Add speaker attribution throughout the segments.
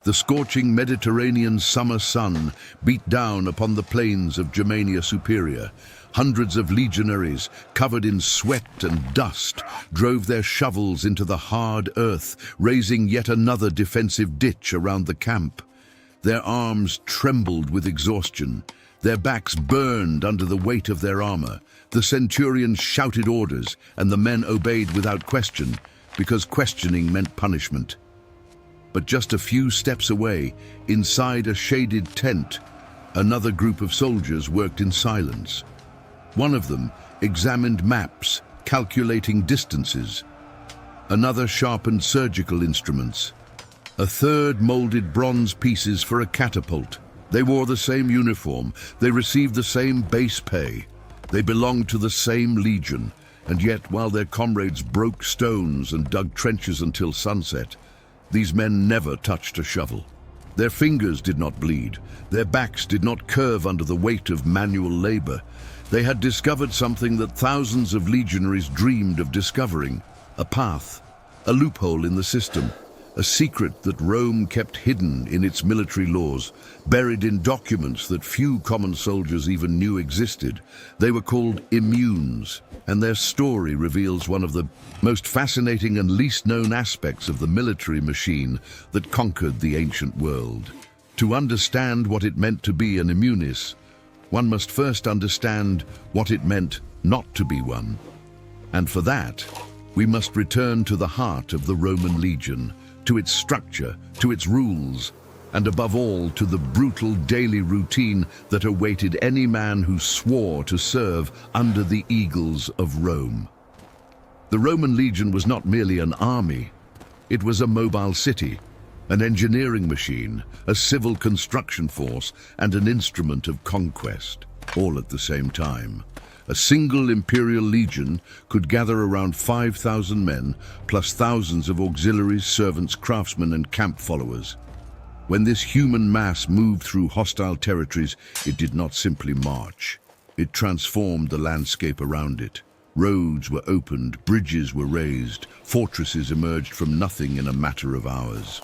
Speaker 1: The scorching Mediterranean summer sun beat down upon the plains of Germania Superior. Hundreds of legionaries, covered in sweat and dust, drove their shovels into the hard earth, raising yet another defensive ditch around the camp. Their arms trembled with exhaustion. Their backs burned under the weight of their armor. The centurions shouted orders, and the men obeyed without question, because questioning meant punishment. But just a few steps away, inside a shaded tent, another group of soldiers worked in silence. One of them examined maps, calculating distances. Another sharpened surgical instruments. A third molded bronze pieces for a catapult. They wore the same uniform. They received the same base pay. They belonged to the same legion. And yet, while their comrades broke stones and dug trenches until sunset, these men never touched a shovel. Their fingers did not bleed. Their backs did not curve under the weight of manual labor. They had discovered something that thousands of legionaries dreamed of discovering: a path, a loophole in the system, a secret that Rome kept hidden in its military laws, buried in documents that few common soldiers even knew existed. They were called immunes, and their story reveals one of the most fascinating and least known aspects of the military machine that conquered the ancient world. To understand what it meant to be an immunis, one must first understand what it meant not to be one. And for that, we must return to the heart of the Roman legion, to its structure, to its rules, and above all, to the brutal daily routine that awaited any man who swore to serve under the eagles of Rome. The Roman legion was not merely an army. It was a mobile city, an engineering machine, a civil construction force, and an instrument of conquest, all at the same time. A single imperial legion could gather around 5,000 men, plus thousands of auxiliaries, servants, craftsmen, and camp followers. When this human mass moved through hostile territories, it did not simply march. It transformed the landscape around it. Roads were opened, bridges were raised, fortresses emerged from nothing in a matter of hours.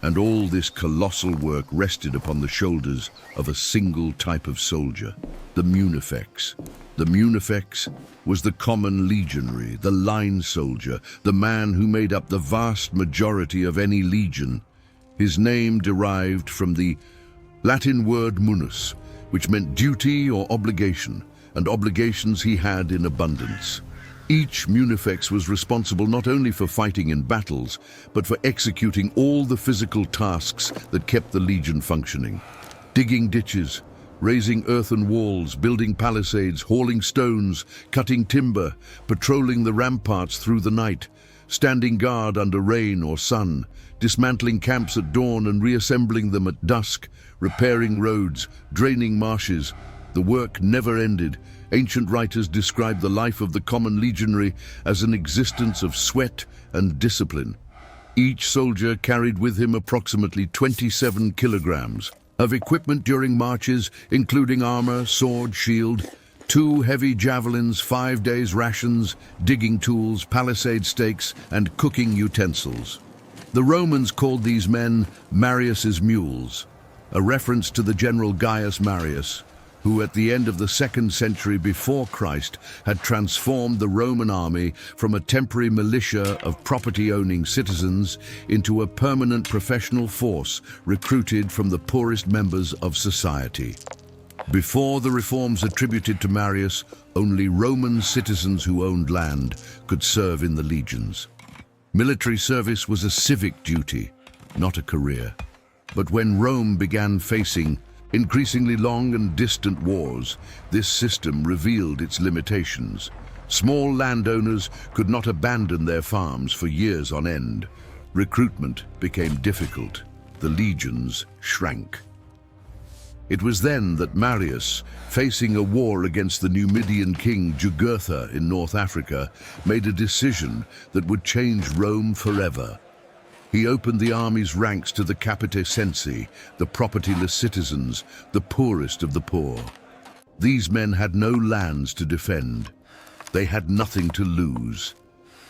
Speaker 1: And all this colossal work rested upon the shoulders of a single type of soldier, the munifex. The munifex was the common legionary, the line soldier, the man who made up the vast majority of any legion. His name derived from the Latin word munus, which meant duty or obligation, and obligations he had in abundance. Each munifex was responsible not only for fighting in battles, but for executing all the physical tasks that kept the legion functioning. Digging ditches, raising earthen walls, building palisades, hauling stones, cutting timber, patrolling the ramparts through the night, standing guard under rain or sun, dismantling camps at dawn and reassembling them at dusk, repairing roads, draining marshes. The work never ended. Ancient writers describe the life of the common legionary as an existence of sweat and discipline. Each soldier carried with him approximately 27 kilograms of equipment during marches, including armor, sword, shield, 2 heavy javelins, 5 days' rations, digging tools, palisade stakes, and cooking utensils. The Romans called these men Marius's mules, a reference to the general Gaius Marius, who at the end of the 2nd century before Christ had transformed the Roman army from a temporary militia of property-owning citizens into a permanent professional force recruited from the poorest members of society. Before the reforms attributed to Marius, only Roman citizens who owned land could serve in the legions. Military service was a civic duty, not a career. But when Rome began facing increasingly long and distant wars, this system revealed its limitations. Small landowners could not abandon their farms for years on end. Recruitment became difficult. The legions shrank. It was then that Marius, facing a war against the Numidian king Jugurtha in North Africa, made a decision that would change Rome forever. He opened the army's ranks to the capite censi, the propertyless citizens, the poorest of the poor. These men had no lands to defend. They had nothing to lose.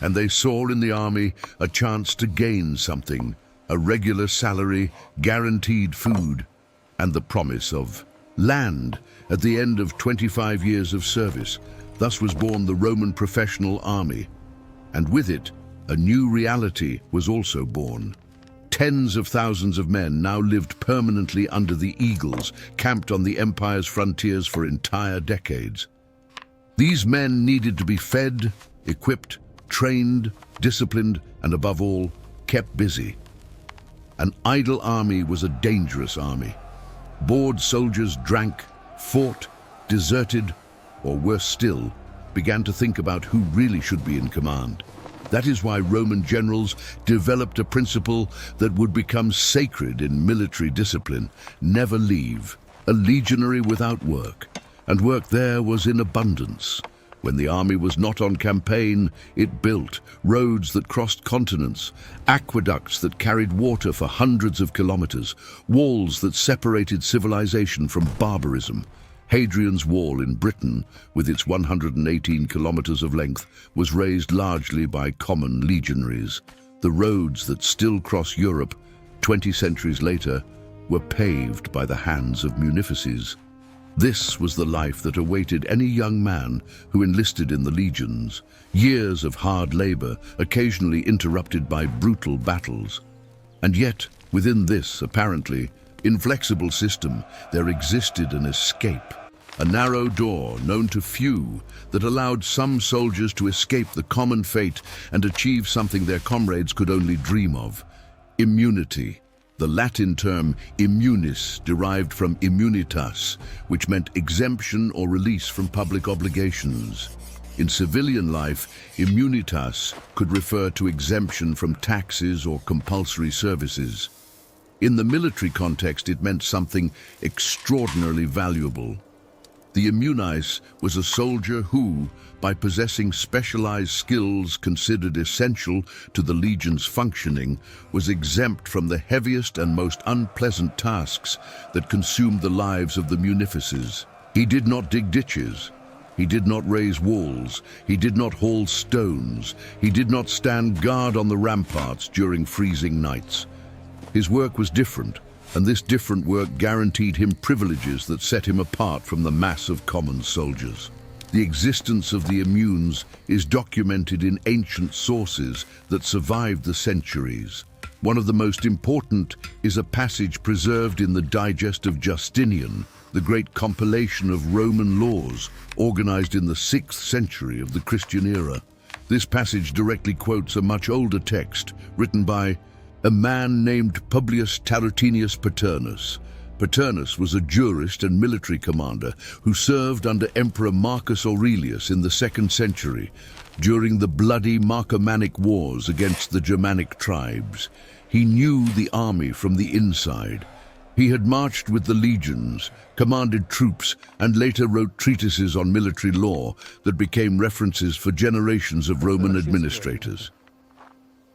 Speaker 1: And they saw in the army a chance to gain something, a regular salary, guaranteed food, and the promise of land at the end of 25 years of service. Thus was born the Roman professional army, and with it, a new reality was also born. Tens of thousands of men now lived permanently under the eagles, camped on the empire's frontiers for entire decades. These men needed to be fed, equipped, trained, disciplined, and above all, kept busy. An idle army was a dangerous army. Bored soldiers drank, fought, deserted, or worse still, began to think about who really should be in command. That is why Roman generals developed a principle that would become sacred in military discipline: never leave. A legionary without work, and work there was in abundance. When the army was not on campaign, it built roads that crossed continents, aqueducts that carried water for hundreds of kilometers, walls that separated civilization from barbarism. Hadrian's Wall in Britain, with its 118 kilometers of length, was raised largely by common legionaries. The roads that still cross Europe, 20 centuries later, were paved by the hands of munifexes. This was the life that awaited any young man who enlisted in the legions. Years of hard labor, occasionally interrupted by brutal battles. And yet, within this, apparently, inflexible system, there existed an escape. A narrow door, known to few, that allowed some soldiers to escape the common fate and achieve something their comrades could only dream of: immunity. The Latin term immunis derived from immunitas, which meant exemption or release from public obligations. In civilian life, immunitas could refer to exemption from taxes or compulsory services. In the military context, it meant something extraordinarily valuable. The immunis was a soldier who, by possessing specialized skills considered essential to the legion's functioning, was exempt from the heaviest and most unpleasant tasks that consumed the lives of the munifexes. He did not dig ditches. He did not raise walls. He did not haul stones. He did not stand guard on the ramparts during freezing nights. His work was different, and this different work guaranteed him privileges that set him apart from the mass of common soldiers. The existence of the immunes is documented in ancient sources that survived the centuries. One of the most important is a passage preserved in the Digest of Justinian, the great compilation of Roman laws organized in the 6th century of the Christian era. This passage directly quotes a much older text written by a man named Publius Tarutinius Paternus. Paternus was a jurist and military commander who served under Emperor Marcus Aurelius in the 2nd century during the bloody Marcomannic Wars against the Germanic tribes. He knew the army from the inside. He had marched with the legions, commanded troops, and later wrote treatises on military law that became references for generations of Roman administrators.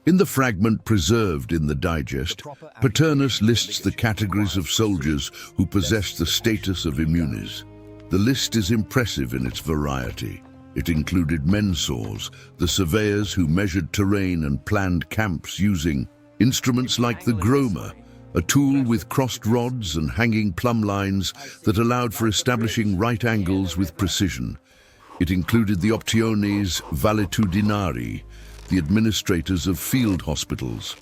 Speaker 1: In the fragment preserved in the Digest, Paternus lists the categories of soldiers who possessed the status of immunes. The list is impressive in its variety. It included mensors, the surveyors who measured terrain and planned camps using instruments like the groma, a tool with crossed rods and hanging plumb lines that allowed for establishing right angles with precision. It included the optiones valetudinari, the administrators of field hospitals,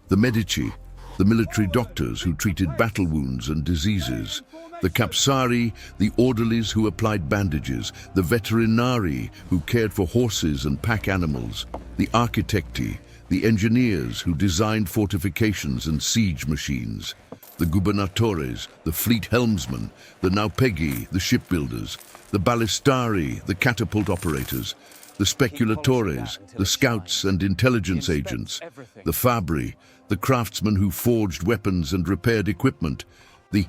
Speaker 1: the medici, the military doctors who treated battle wounds and diseases, the capsari, the orderlies who applied bandages, the veterinari who cared for horses and pack animals, the architecti, the engineers who designed fortifications and siege machines, the gubernatores, the fleet helmsmen, the naupegi, the shipbuilders, the ballistari, the catapult operators, the speculatores, the scouts and intelligence agents, the fabri, the craftsmen who forged weapons and repaired equipment, the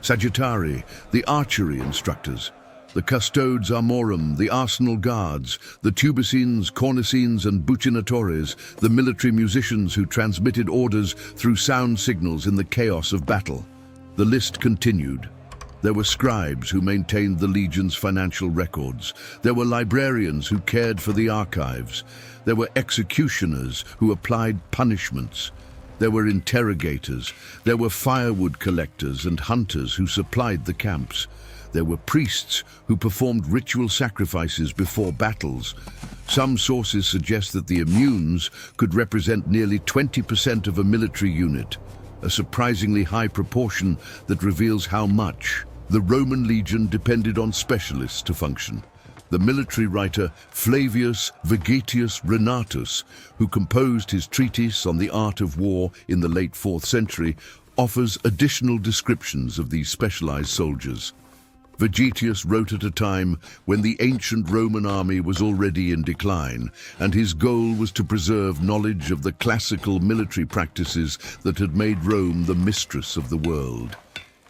Speaker 1: sagittari, the archery instructors, the custodes armorum, the arsenal guards, the tubicines, cornicines and buccinatores, the military musicians who transmitted orders through sound signals in the chaos of battle. The list continued. There were scribes who maintained the legion's financial records. There were librarians who cared for the archives. There were executioners who applied punishments. There were interrogators, there were firewood collectors and hunters who supplied the camps. There were priests who performed ritual sacrifices before battles. Some sources suggest that the immunes could represent nearly 20% of a military unit, a surprisingly high proportion that reveals how much the Roman legion depended on specialists to function. The military writer Flavius Vegetius Renatus, who composed his treatise on the art of war in the late 4th century, offers additional descriptions of these specialized soldiers. Vegetius wrote at a time when the ancient Roman army was already in decline, and his goal was to preserve knowledge of the classical military practices that had made Rome the mistress of the world.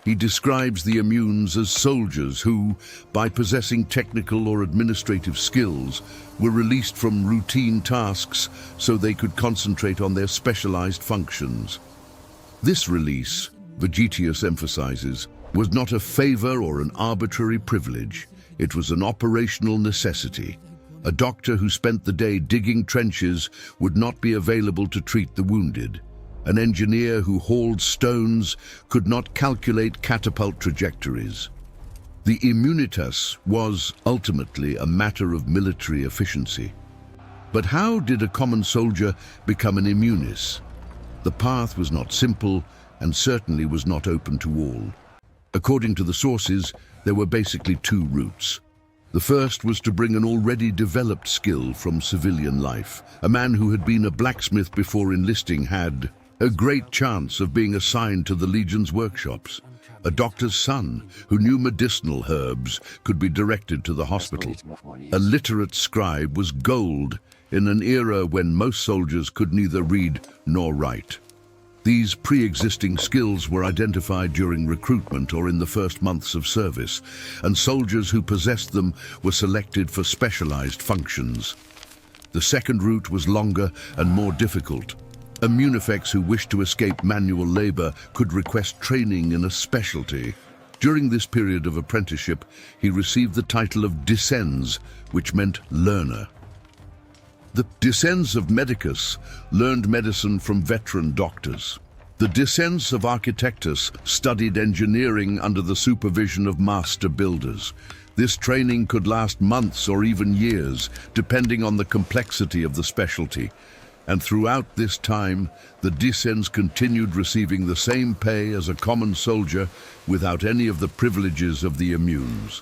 Speaker 1: He describes the immunes as soldiers who, by possessing technical or administrative skills, were released from routine tasks so they could concentrate on their specialized functions. This release, Vegetius emphasizes, was not a favor or an arbitrary privilege. It was an operational necessity. A doctor who spent the day digging trenches would not be available to treat the wounded. An engineer who hauled stones could not calculate catapult trajectories. The immunitas was ultimately a matter of military efficiency. But how did a common soldier become an immunis? The path was not simple and certainly was not open to all. According to the sources, there were basically two routes. The first was to bring an already developed skill from civilian life. A man who had been a blacksmith before enlisting had a great chance of being assigned to the Legion's workshops. A doctor's son who knew medicinal herbs could be directed to the hospital. A literate scribe was gold in an era when most soldiers could neither read nor write. These pre-existing skills were identified during recruitment or in the first months of service, and soldiers who possessed them were selected for specialized functions. The second route was longer and more difficult. A munifex who wished to escape manual labor could request training in a specialty. During this period of apprenticeship, he received the title of discens, which meant learner. The discens of medicus learned medicine from veteran doctors. The discens of architectus studied engineering under the supervision of master builders. This training could last months or even years, depending on the complexity of the specialty. And throughout this time, the discens continued receiving the same pay as a common soldier without any of the privileges of the immunes.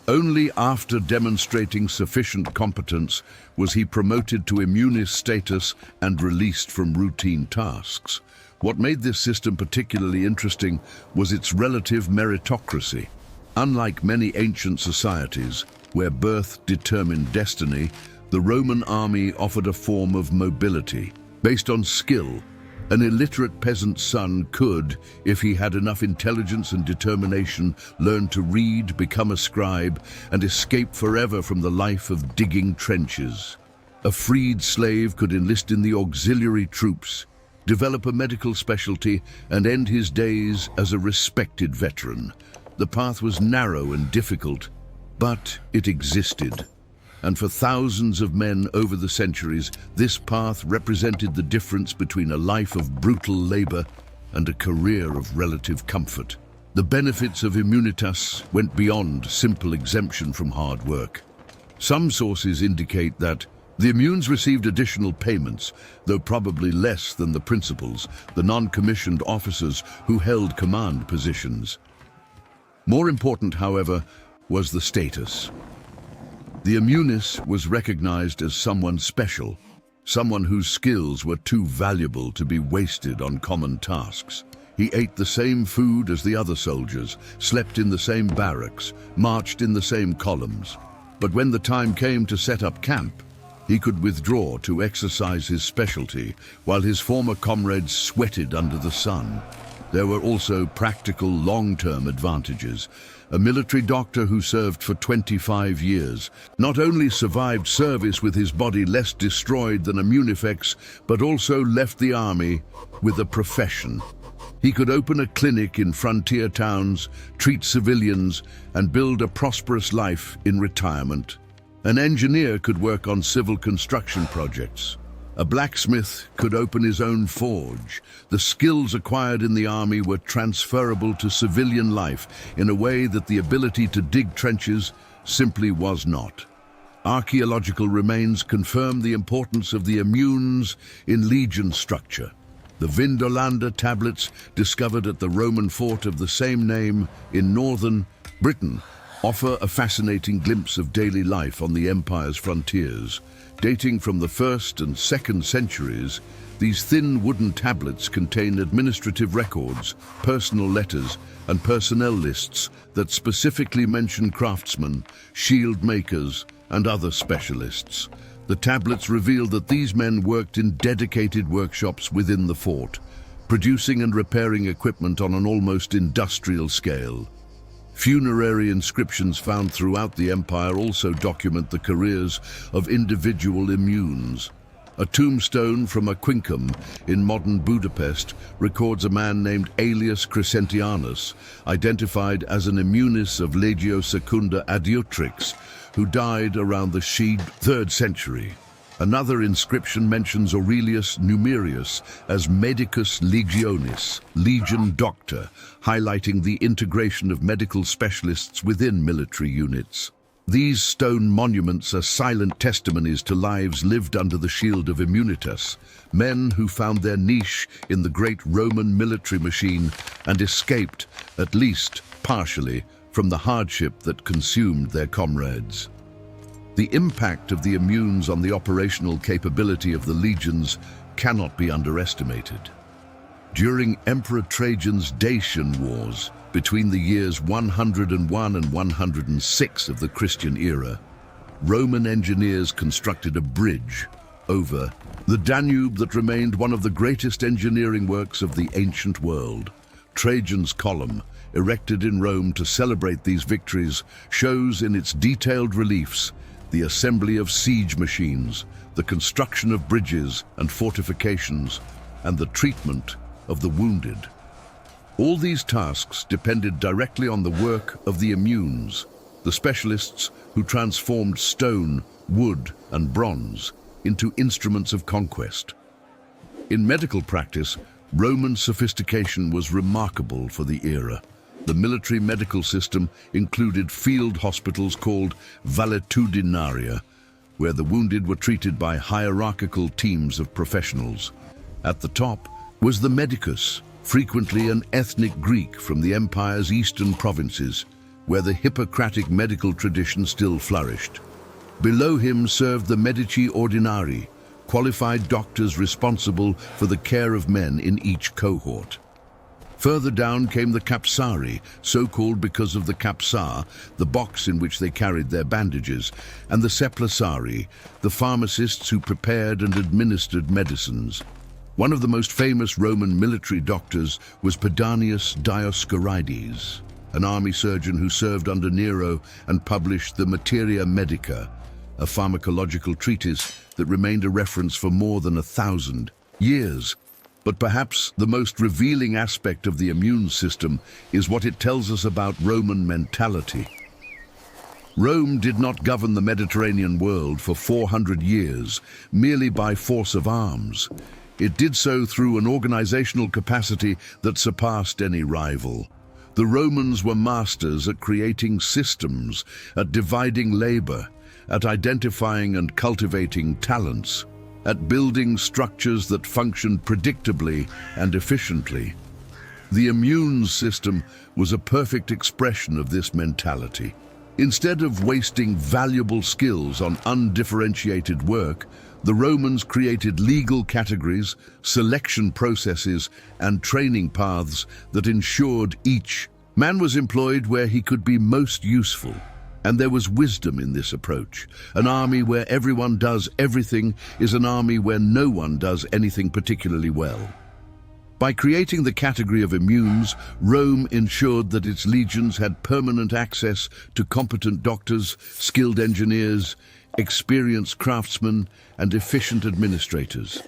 Speaker 1: Only after demonstrating sufficient competence was he promoted to immunis status and released from routine tasks. What made this system particularly interesting was its relative meritocracy. Unlike many ancient societies, where birth determined destiny, the Roman army offered a form of mobility. Based on skill, an illiterate peasant's son could, if he had enough intelligence and determination, learn to read, become a scribe, and escape forever from the life of digging trenches. A freed slave could enlist in the auxiliary troops, develop a medical specialty, and end his days as a respected veteran. The path was narrow and difficult, but it existed. And for thousands of men over the centuries, this path represented the difference between a life of brutal labor and a career of relative comfort. The benefits of immunitas went beyond simple exemption from hard work. Some sources indicate that the immunes received additional payments, though probably less than the principals, the non-commissioned officers who held command positions. More important, however, was the status. The immunis was recognized as someone special, someone whose skills were too valuable to be wasted on common tasks. He ate the same food as the other soldiers, slept in the same barracks, marched in the same columns. But when the time came to set up camp, he could withdraw to exercise his specialty, while his former comrades sweated under the sun. There were also practical long-term advantages. A military doctor who served for 25 years not only survived service with his body less destroyed than a munifex, but also left the army with a profession. He could open a clinic in frontier towns, treat civilians, and build a prosperous life in retirement. An engineer could work on civil construction projects. A blacksmith could open his own forge. The skills acquired in the army were transferable to civilian life in a way that the ability to dig trenches simply was not. Archaeological remains confirm the importance of the immunes in legion structure. The Vindolanda tablets, discovered at the Roman fort of the same name in northern Britain, offer a fascinating glimpse of daily life on the empire's frontiers. Dating from the 1st and 2nd centuries, these thin wooden tablets contain administrative records, personal letters, and personnel lists that specifically mention craftsmen, shield makers, and other specialists. The tablets reveal that these men worked in dedicated workshops within the fort, producing and repairing equipment on an almost industrial scale. Funerary inscriptions found throughout the empire also document the careers of individual immunes. A tombstone from a quincum in modern Budapest records a man named Aelius Crescentianus, identified as an immunis of Legio Secunda Adiutrix, who died around the 3rd century. Another inscription mentions Aurelius Numerius as Medicus Legionis, Legion Doctor, highlighting the integration of medical specialists within military units. These stone monuments are silent testimonies to lives lived under the shield of immunitas, men who found their niche in the great Roman military machine and escaped, at least partially, from the hardship that consumed their comrades. The impact of the immunes on the operational capability of the legions cannot be underestimated. During Emperor Trajan's Dacian Wars, between the years 101 and 106 of the Christian era, Roman engineers constructed a bridge over the Danube that remained one of the greatest engineering works of the ancient world. Trajan's Column, erected in Rome to celebrate these victories, shows in its detailed reliefs the assembly of siege machines, the construction of bridges and fortifications, and the treatment of the wounded. All these tasks depended directly on the work of the immunes, the specialists who transformed stone, wood, and bronze into instruments of conquest. In medical practice, Roman sophistication was remarkable for the era. The military medical system included field hospitals called valetudinaria, where the wounded were treated by hierarchical teams of professionals. At the top was the medicus, frequently an ethnic Greek from the empire's eastern provinces, where the Hippocratic medical tradition still flourished. Below him served the medici ordinari, qualified doctors responsible for the care of men in each cohort. Further down came the capsari, so called because of the capsar, the box in which they carried their bandages, and the seplasari, the pharmacists who prepared and administered medicines. One of the most famous Roman military doctors was Pedanius Dioscorides, an army surgeon who served under Nero and published the Materia Medica, a pharmacological treatise that remained a reference for more than 1,000 years. But perhaps the most revealing aspect of the immune system is what it tells us about Roman mentality. Rome did not govern the Mediterranean world for 400 years merely by force of arms. It did so through an organizational capacity that surpassed any rival. The Romans were masters at creating systems, at dividing labor, at identifying and cultivating talents, at building structures that functioned predictably and efficiently. The immune system was a perfect expression of this mentality. Instead of wasting valuable skills on undifferentiated work, the Romans created legal categories, selection processes, and training paths that ensured each man was employed where he could be most useful. And there was wisdom in this approach. An army where everyone does everything is an army where no one does anything particularly well. By creating the category of immunes, Rome ensured that its legions had permanent access to competent doctors, skilled engineers, experienced craftsmen, and efficient administrators.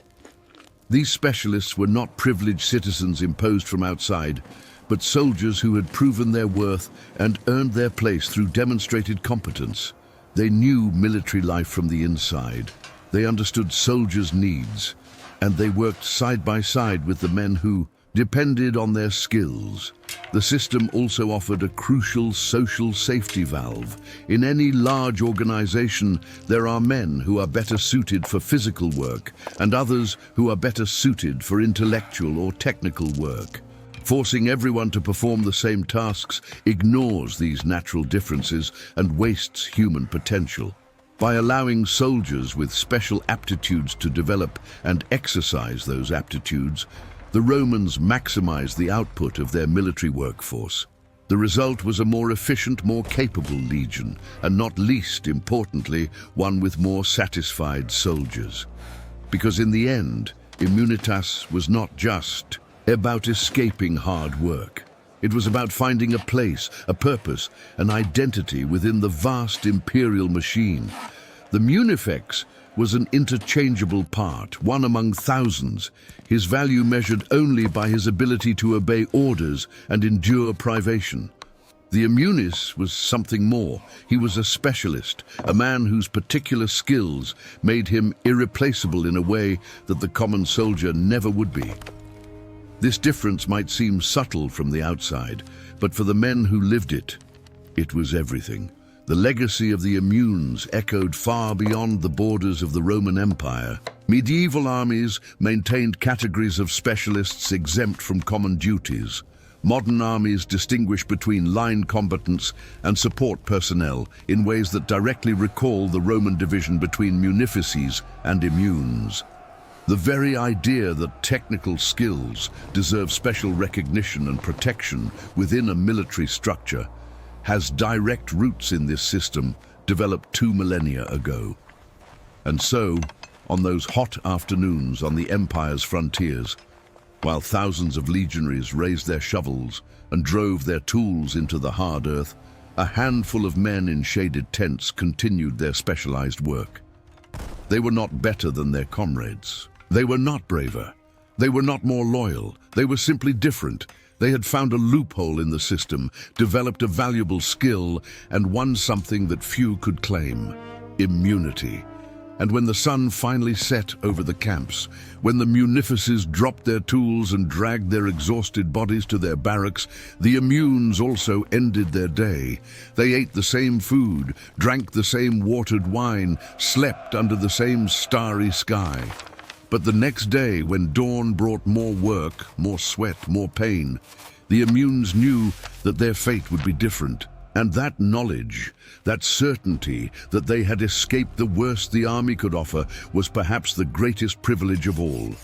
Speaker 1: These specialists were not privileged citizens imposed from outside, but soldiers who had proven their worth and earned their place through demonstrated competence. They knew military life from the inside. They understood soldiers' needs, and they worked side by side with the men who depended on their skills. The system also offered a crucial social safety valve. In any large organization, there are men who are better suited for physical work and others who are better suited for intellectual or technical work. Forcing everyone to perform the same tasks ignores these natural differences and wastes human potential. By allowing soldiers with special aptitudes to develop and exercise those aptitudes, the Romans maximized the output of their military workforce. The result was a more efficient, more capable legion, and not least importantly, one with more satisfied soldiers. Because in the end, immunitas was not just about escaping hard work. It was about finding a place, a purpose, an identity within the vast imperial machine. The munifex was an interchangeable part, one among thousands, his value measured only by his ability to obey orders and endure privation. The immunis was something more. He was a specialist, a man whose particular skills made him irreplaceable in a way that the common soldier never would be. This difference might seem subtle from the outside, but for the men who lived it, it was everything. The legacy of the immunes echoed far beyond the borders of the Roman Empire. Medieval armies maintained categories of specialists exempt from common duties. Modern armies distinguish between line combatants and support personnel in ways that directly recall the Roman division between munifices and immunes. The very idea that technical skills deserve special recognition and protection within a military structure has direct roots in this system developed 2 millennia ago. And so, on those hot afternoons on the Empire's frontiers, while thousands of legionaries raised their shovels and drove their tools into the hard earth, a handful of men in shaded tents continued their specialized work. They were not better than their comrades. They were not braver. They were not more loyal. They were simply different. They had found a loophole in the system, developed a valuable skill, and won something that few could claim: immunity. And when the sun finally set over the camps, when the munifices dropped their tools and dragged their exhausted bodies to their barracks, the immunes also ended their day. They ate the same food, drank the same watered wine, slept under the same starry sky. But the next day, when dawn brought more work, more sweat, more pain, the immunes knew that their fate would be different. And that knowledge, that certainty that they had escaped the worst the army could offer, was perhaps the greatest privilege of all.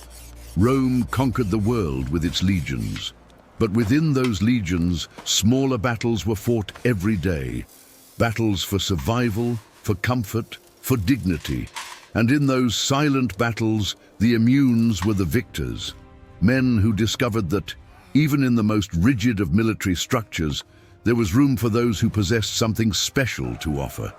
Speaker 1: Rome conquered the world with its legions. But within those legions, smaller battles were fought every day. Battles for survival, for comfort, for dignity. And in those silent battles, the immunes were the victors. Men who discovered that, even in the most rigid of military structures, there was room for those who possessed something special to offer.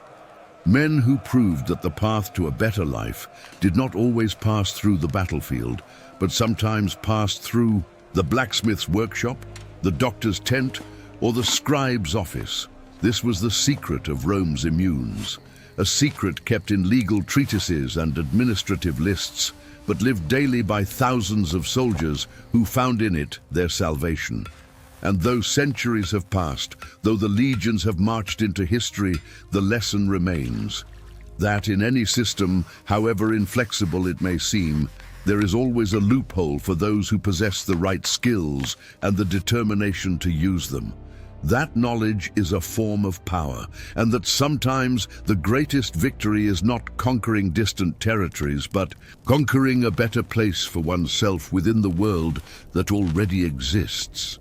Speaker 1: Men who proved that the path to a better life did not always pass through the battlefield, but sometimes passed through the blacksmith's workshop, the doctor's tent, or the scribe's office. This was the secret of Rome's immunes, a secret kept in legal treatises and administrative lists, but lived daily by thousands of soldiers who found in it their salvation. And though centuries have passed, though the legions have marched into history, the lesson remains: that in any system, however inflexible it may seem, there is always a loophole for those who possess the right skills and the determination to use them. That knowledge is a form of power, and that sometimes the greatest victory is not conquering distant territories, but conquering a better place for oneself within the world that already exists.